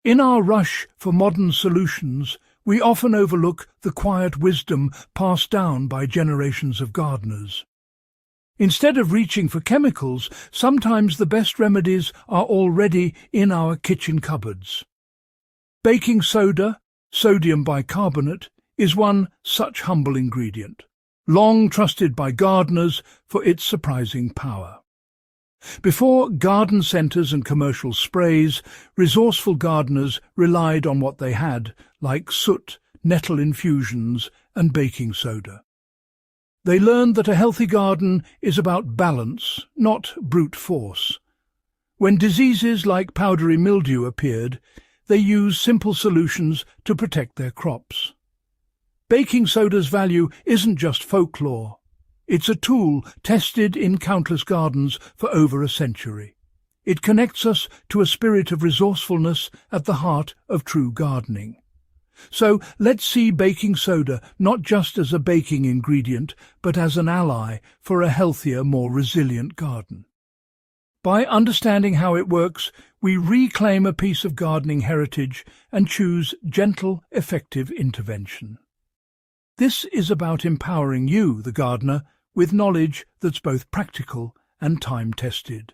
In our rush for modern solutions, we often overlook the quiet wisdom passed down by generations of gardeners. Instead of reaching for chemicals, sometimes the best remedies are already in our kitchen cupboards. Baking soda, sodium bicarbonate, is one such humble ingredient, long trusted by gardeners for its surprising power. Before garden centres and commercial sprays, resourceful gardeners relied on what they had, like soot, nettle infusions, and baking soda. They learned that a healthy garden is about balance, not brute force. When diseases like powdery mildew appeared, they used simple solutions to protect their crops. Baking soda's value isn't just folklore. It's a tool tested in countless gardens for over a century. It connects us to a spirit of resourcefulness at the heart of true gardening. So let's see baking soda not just as a baking ingredient, but as an ally for a healthier, more resilient garden. By understanding how it works, we reclaim a piece of gardening heritage and choose gentle, effective intervention. This is about empowering you, the gardener, with knowledge that's both practical and time-tested.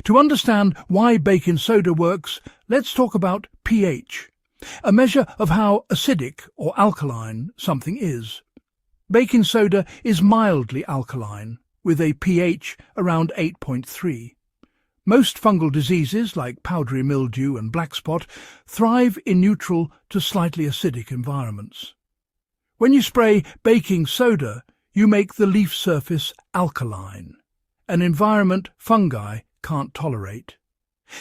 To understand why baking soda works, let's talk about pH, a measure of how acidic or alkaline something is. Baking soda is mildly alkaline, with a pH around 8.3. Most fungal diseases, like powdery mildew and black spot, thrive in neutral to slightly acidic environments. When you spray baking soda, you make the leaf surface alkaline, an environment fungi can't tolerate.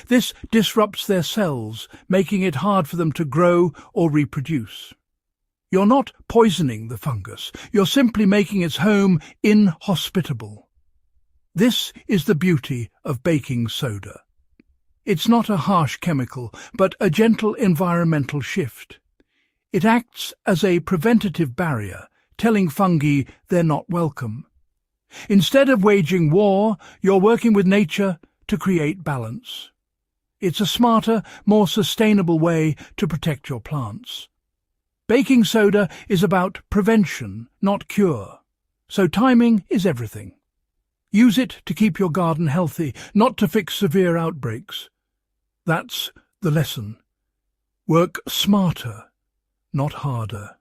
This disrupts their cells, making it hard for them to grow or reproduce. You're not poisoning the fungus, you're simply making its home inhospitable. This is the beauty of baking soda. It's not a harsh chemical, but a gentle environmental shift. It acts as a preventative barrier, telling fungi they're not welcome. Instead of waging war, you're working with nature to create balance. It's a smarter, more sustainable way to protect your plants. Baking soda is about prevention, not cure, so timing is everything. Use it to keep your garden healthy, not to fix severe outbreaks. That's the lesson. Work smarter, not harder.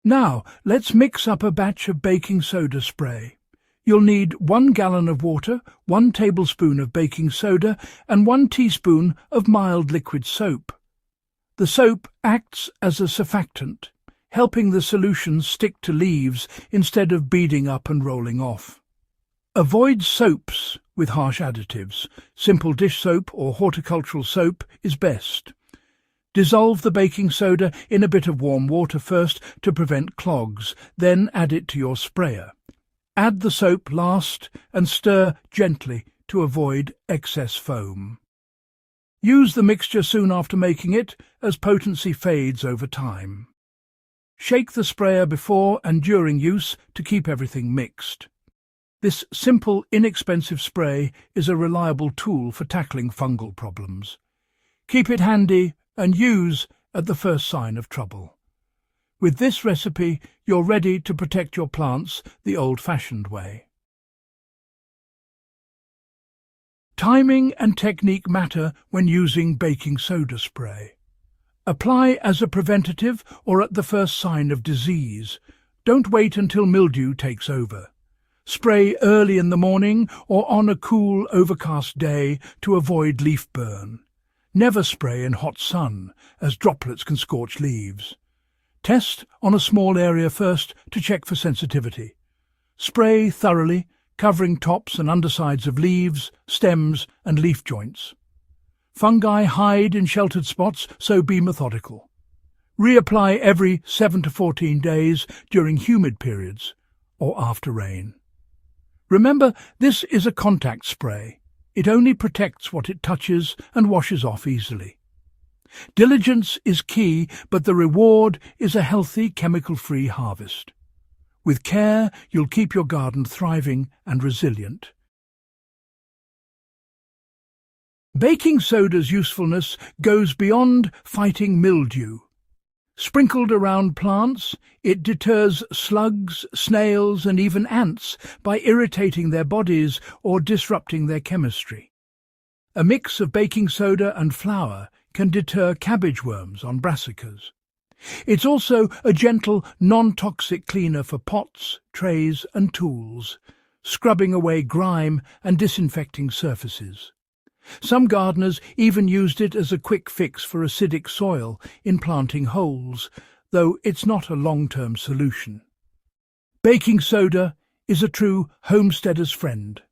Now, let's mix up a batch of baking soda spray. You'll need 1 gallon of water, 1 tablespoon of baking soda, and 1 teaspoon of mild liquid soap. The soap acts as a surfactant, helping the solution stick to leaves instead of beading up and rolling off. Avoid soaps with harsh additives. Simple dish soap or horticultural soap is best. Dissolve the baking soda in a bit of warm water first to prevent clogs, then add it to your sprayer. Add the soap last and stir gently to avoid excess foam. Use the mixture soon after making it, as potency fades over time. Shake the sprayer before and during use to keep everything mixed. This simple, inexpensive spray is a reliable tool for tackling fungal problems. Keep it handy and use at the first sign of trouble. With this recipe, you're ready to protect your plants the old-fashioned way. Timing and technique matter when using baking soda spray. Apply as a preventative or at the first sign of disease. Don't wait until mildew takes over. Spray early in the morning or on a cool, overcast day to avoid leaf burn. Never spray in hot sun, as droplets can scorch leaves. Test on a small area first to check for sensitivity. Spray thoroughly, covering tops and undersides of leaves, stems and leaf joints. Fungi hide in sheltered spots, so be methodical. Reapply every 7 to 14 days during humid periods or after rain. Remember, this is a contact spray. It only protects what it touches and washes off easily. Diligence is key, but the reward is a healthy, chemical-free harvest. With care, you'll keep your garden thriving and resilient. Baking soda's usefulness goes beyond fighting mildew. Sprinkled around plants, it deters slugs, snails, and even ants by irritating their bodies or disrupting their chemistry. A mix of baking soda and flour can deter cabbage worms on brassicas. It's also a gentle, non-toxic cleaner for pots, trays, and tools, scrubbing away grime and disinfecting surfaces. Some gardeners even used it as a quick fix for acidic soil in planting holes, though it's not a long-term solution. Baking soda is a true homesteader's friend.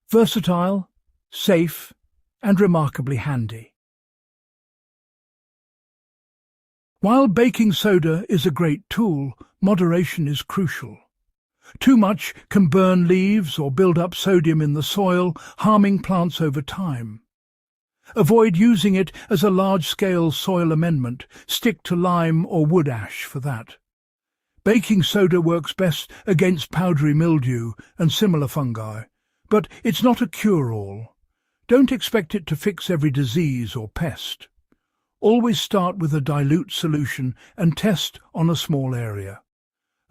Versatile, safe, and remarkably handy. While baking soda is a great tool, moderation is crucial. Too much can burn leaves or build up sodium in the soil, harming plants over time. Avoid using it as a large-scale soil amendment. Stick to lime or wood ash for that. Baking soda works best against powdery mildew and similar fungi, but it's not a cure-all. Don't expect it to fix every disease or pest. Always start with a dilute solution and test on a small area.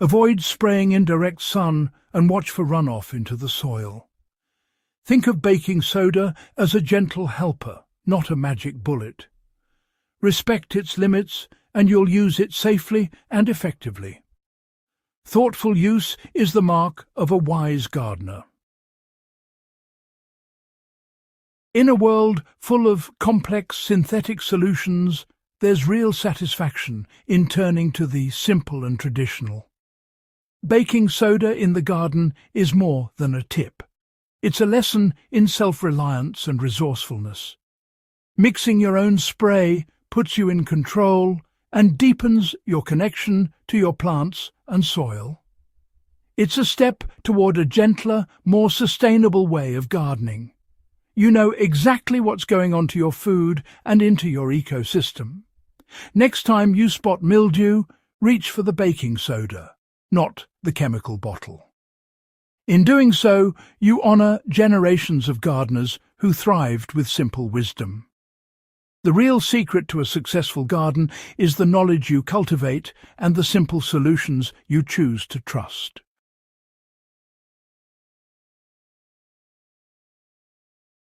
Avoid spraying in direct sun and watch for runoff into the soil. Think of baking soda as a gentle helper, not a magic bullet. Respect its limits and you'll use it safely and effectively. Thoughtful use is the mark of a wise gardener. In a world full of complex synthetic solutions, there's real satisfaction in turning to the simple and traditional. Baking soda in the garden is more than a tip. It's a lesson in self-reliance and resourcefulness. Mixing your own spray puts you in control and deepens your connection to your plants and soil. It's a step toward a gentler, more sustainable way of gardening. You know exactly what's going onto your food and into your ecosystem. Next time you spot mildew, reach for the baking soda, not the chemical bottle. In doing so, you honour generations of gardeners who thrived with simple wisdom. The real secret to a successful garden is the knowledge you cultivate and the simple solutions you choose to trust.